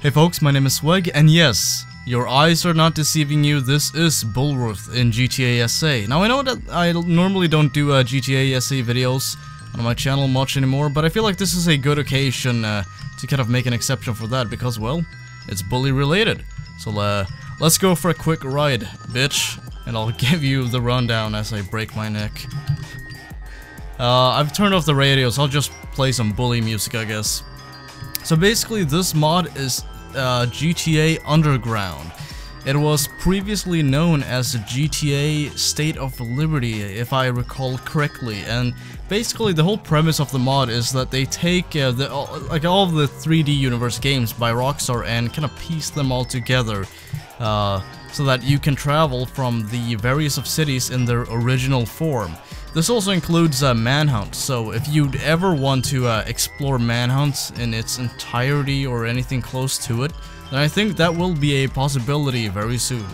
Hey folks, my name is Sweg, and yes, your eyes are not deceiving you, this is BULLWORTH in GTA SA. Now I know that I normally don't do GTA SA videos on my channel much anymore, but I feel like this is a good occasion to kind of make an exception for that, because, well, it's bully related. So let's go for a quick ride, bitch, and I'll give you the rundown as I break my neck. I've turned off the radio, so I'll just play some bully music, I guess. So basically, this mod is GTA Underground. It was previously known as GTA State of Liberty, if I recall correctly, and basically the whole premise of the mod is that they take all of the 3D universe games by Rockstar and kind of piece them all together so that you can travel from the various of cities in their original form. This also includes Manhunt, so if you'd ever want to explore Manhunt in its entirety or anything close to it, then I think that will be a possibility very soon.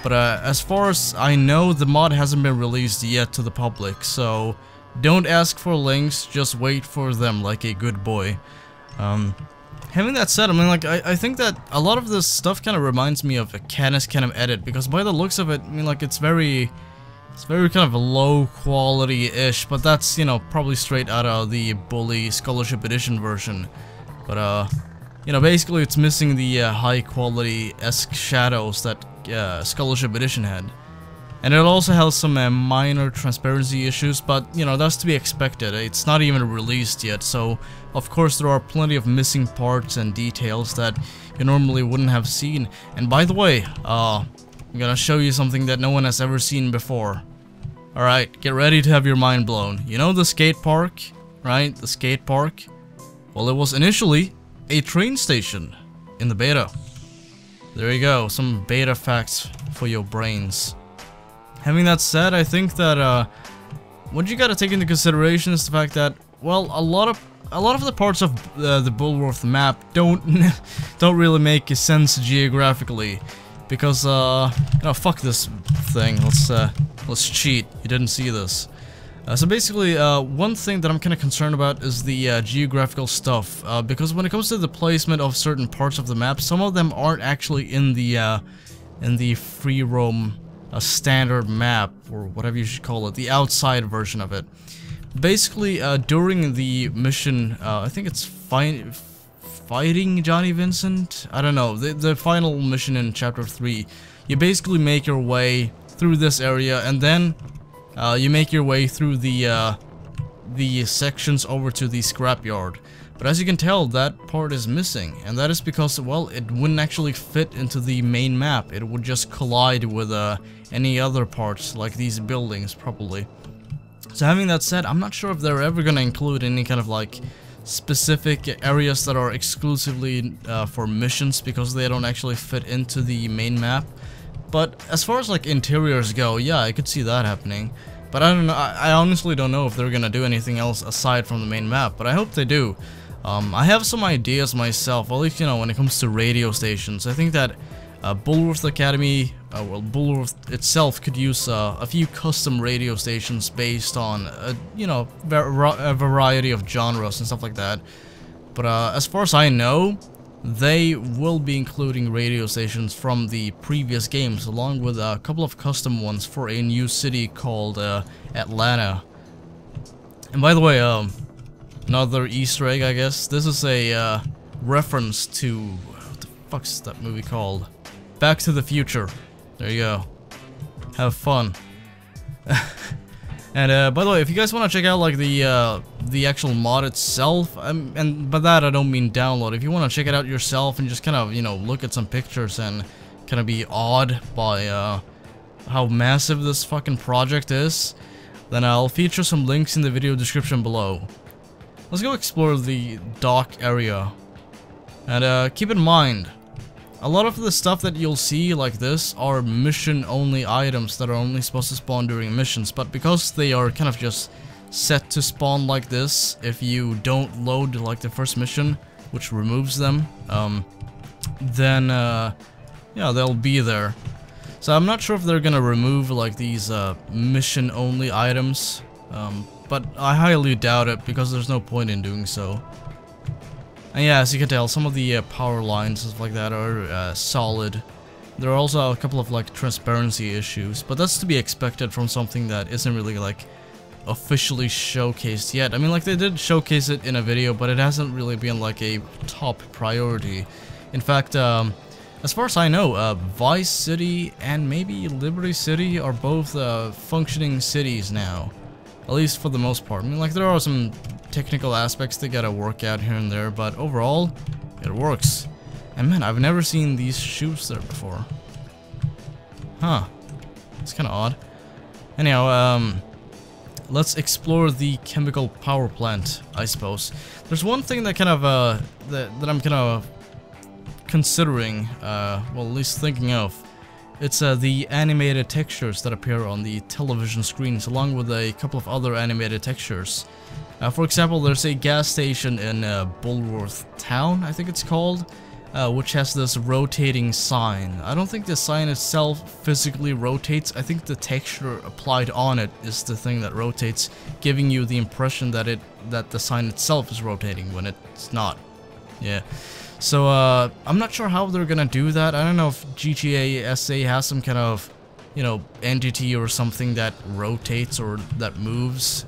But as far as I know, the mod hasn't been released yet to the public, so don't ask for links, just wait for them like a good boy. Having that said, I mean, like, I think that a lot of this stuff kind of reminds me of a Canis kind of edit, because by the looks of it, I mean, like, it's very kind of low quality-ish, but that's, you know, probably straight out of the Bully Scholarship Edition version. But, you know, basically it's missing the high quality-esque shadows that Scholarship Edition had. And it also has some minor transparency issues, but, you know, that's to be expected. It's not even released yet, so of course there are plenty of missing parts and details that you normally wouldn't have seen. And by the way, I'm gonna show you something that no one has ever seen before. Alright, get ready to have your mind blown. You know the skate park, right? The skate park? Well, it was initially a train station in the beta. There you go, some beta facts for your brains. Having that said, I think that what you gotta take into consideration is the fact that, well, a lot of the parts of the BULLWORTH map don't really make sense geographically. Because, you know, fuck this thing, let's cheat, you didn't see this. So basically, one thing that I'm kinda concerned about is the geographical stuff, because when it comes to the placement of certain parts of the map, some of them aren't actually in the free roam standard map, or whatever you should call it, the outside version of it. Basically, during the mission, I think it's Fighting Johnny Vincent? I don't know, the final mission in Chapter 3, you basically make your way through this area, and then you make your way through the sections over to the scrapyard. But as you can tell, that part is missing, and that is because, well, it wouldn't actually fit into the main map. It would just collide with any other parts, like these buildings, probably. So having that said, I'm not sure if they're ever gonna include any kind of, like, specific areas that are exclusively for missions, because they don't actually fit into the main map. But as far as like interiors go, yeah, I could see that happening. But I don't know, I honestly don't know if they're gonna do anything else aside from the main map, but I hope they do. I have some ideas myself, at least, you know, when it comes to radio stations. I think that BULLWORTH Academy, well, BULLWORTH itself could use a few custom radio stations based on, you know, a variety of genres and stuff like that. But as far as I know, they will be including radio stations from the previous games, along with a couple of custom ones for a new city called Atlanta. And by the way, another Easter egg, I guess. This is a reference to, what the fuck's that movie called? Back to the Future. There you go. Have fun. And by the way, if you guys want to check out like the actual mod itself, and by that I don't mean download. If you want to check it out yourself and just kind of, you know, look at some pictures and kind of be awed by how massive this fucking project is, then I'll feature some links in the video description below. Let's go explore the dock area. And keep in mind, a lot of the stuff that you'll see like this are mission-only items that are only supposed to spawn during missions, but because they are kind of just set to spawn like this, if you don't load like the first mission, which removes them, then yeah, they'll be there. So I'm not sure if they're gonna remove like these mission-only items, but I highly doubt it, because there's no point in doing so. And yeah, as you can tell, some of the power lines and stuff like that are solid. There are also a couple of like transparency issues, but that's to be expected from something that isn't really like officially showcased yet. I mean, like, they did showcase it in a video, but it hasn't really been like a top priority. In fact, as far as I know, Vice City and maybe Liberty City are both functioning cities now, at least for the most part. I mean, like, there are some technical aspects they gotta work out here and there, but overall, it works. And man, I've never seen these chutes there before. Huh. It's kinda odd. Anyhow, let's explore the chemical power plant, I suppose. There's one thing that kind of, that I'm kind of considering, well, at least thinking of. It's the animated textures that appear on the television screens, along with a couple of other animated textures. For example, there's a gas station in BULLWORTH town, I think it's called, which has this rotating sign. I don't think the sign itself physically rotates. I think the texture applied on it is the thing that rotates, giving you the impression that the sign itself is rotating when it's not. Yeah. So I'm not sure how they're gonna do that. I don't know if GTA SA has some kind of, you know, entity or something that rotates or that moves,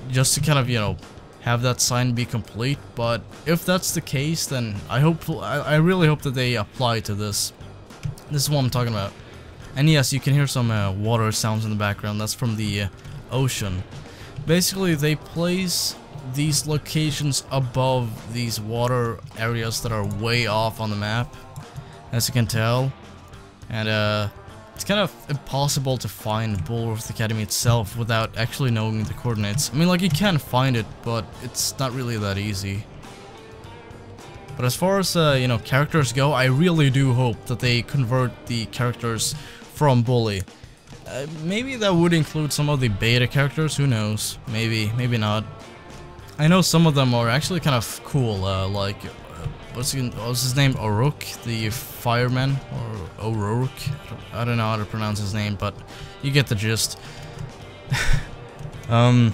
just to kind of, you know, have that sign be complete. But if that's the case, then I really hope that they apply to this. This is what I'm talking about. And yes, you can hear some water sounds in the background. That's from the ocean. Basically, they place these locations above these water areas that are way off on the map, as you can tell. And it's kind of impossible to find BULLWORTH Academy itself without actually knowing the coordinates. I mean, like, you can find it, but it's not really that easy. But as far as, you know, characters go, I really do hope that they convert the characters from Bully. Maybe that would include some of the beta characters, who knows? Maybe, maybe not. I know some of them are actually kind of cool, like, what's his name, O'Rourke, the fireman, or O'Rourke, I don't know how to pronounce his name, but you get the gist. But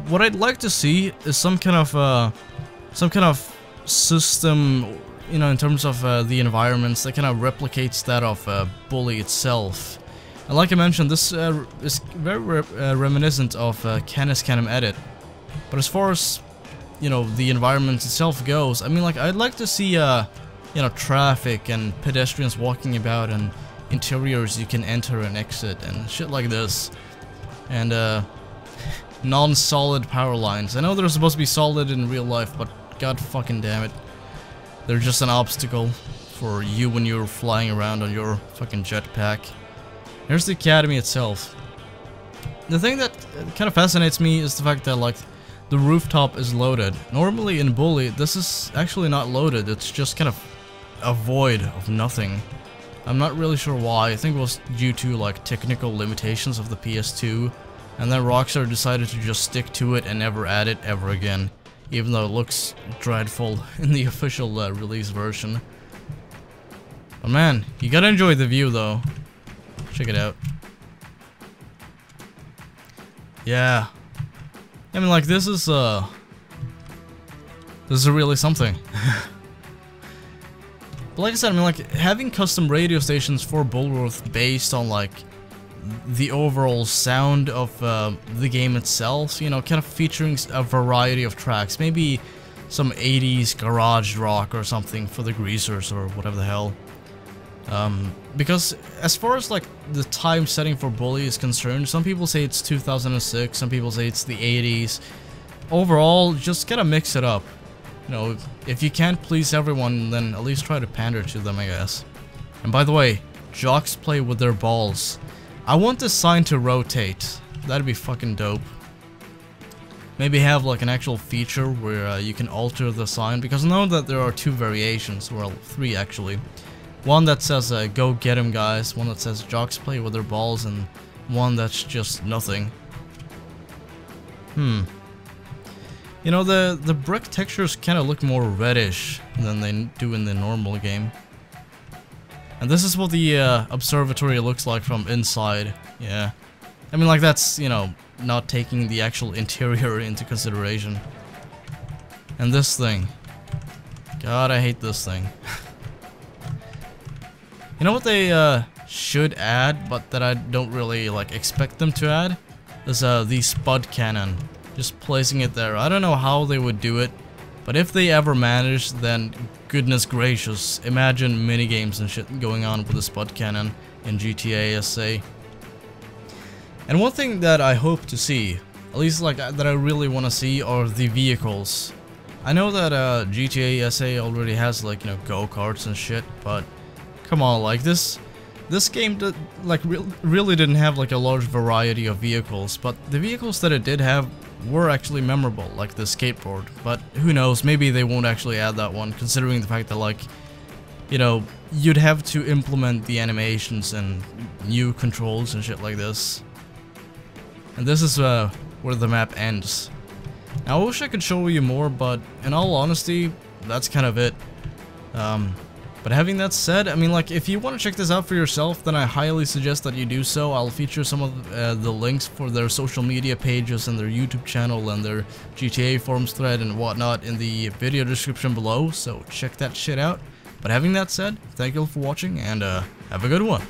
what I'd like to see is some kind of system, you know, in terms of the environments that kind of replicates that of Bully itself. And like I mentioned, this is very reminiscent of Canis Canem Edit. But as far as, you know, the environment itself goes, I mean, like, I'd like to see, you know, traffic and pedestrians walking about and interiors you can enter and exit and shit like this. And, non-solid power lines. I know they're supposed to be solid in real life, but god fucking damn it. They're just an obstacle for you when you're flying around on your fucking jetpack. Here's the academy itself. The thing that kind of fascinates me is the fact that, like, the rooftop is loaded. Normally in Bully, this is actually not loaded. It's just kind of a void of nothing. I'm not really sure why. I think it was due to, like, technical limitations of the PS2. And then Rockstar decided to just stick to it and never add it ever again. Even though it looks dreadful in the official release version. But man, you gotta enjoy the view though. Check it out. Yeah. I mean, like, this is really something. But like I said, I mean, like, having custom radio stations for BULLWORTH based on, like, the overall sound of the game itself, you know, kind of featuring a variety of tracks, maybe some 80s garage rock or something for the greasers or whatever the hell. Because as far as, like, the time setting for Bully is concerned, some people say it's 2006, some people say it's the 80s. Overall, just kind of mix it up. You know, if you can't please everyone, then at least try to pander to them, I guess. And by the way, jocks play with their balls. I want this sign to rotate. That'd be fucking dope. Maybe have, like, an actual feature where you can alter the sign, because I know that there are two variations, well, three actually. One that says, go get 'em guys, one that says jocks play with their balls, and one that's just nothing. You know, the brick textures kind of look more reddish than they do in the normal game. And this is what the observatory looks like from inside, yeah. I mean, like, that's, you know, not taking the actual interior into consideration. And this thing. God, I hate this thing. You know what they should add, but that I don't really like expect them to add? Is the spud cannon. Just placing it there. I don't know how they would do it, but if they ever manage, then goodness gracious, imagine minigames and shit going on with the spud cannon in GTA SA. And one thing that I hope to see, at least like that I really want to see, are the vehicles. I know that GTA SA already has like, you know, go-karts and shit, but come on, like this game did, like really didn't have like a large variety of vehicles, but the vehicles that it did have were actually memorable, like the skateboard. But who knows, maybe they won't actually add that one, considering the fact that, like, you know, you'd have to implement the animations and new controls and shit like this. And this is where the map ends. Now, I wish I could show you more, but in all honesty, that's kind of it. But having that said, I mean, like, if you want to check this out for yourself, then I highly suggest that you do so. I'll feature some of the links for their social media pages and their YouTube channel and their GTAForums Thread and whatnot in the video description below, so check that shit out. But having that said, thank you all for watching, and have a good one.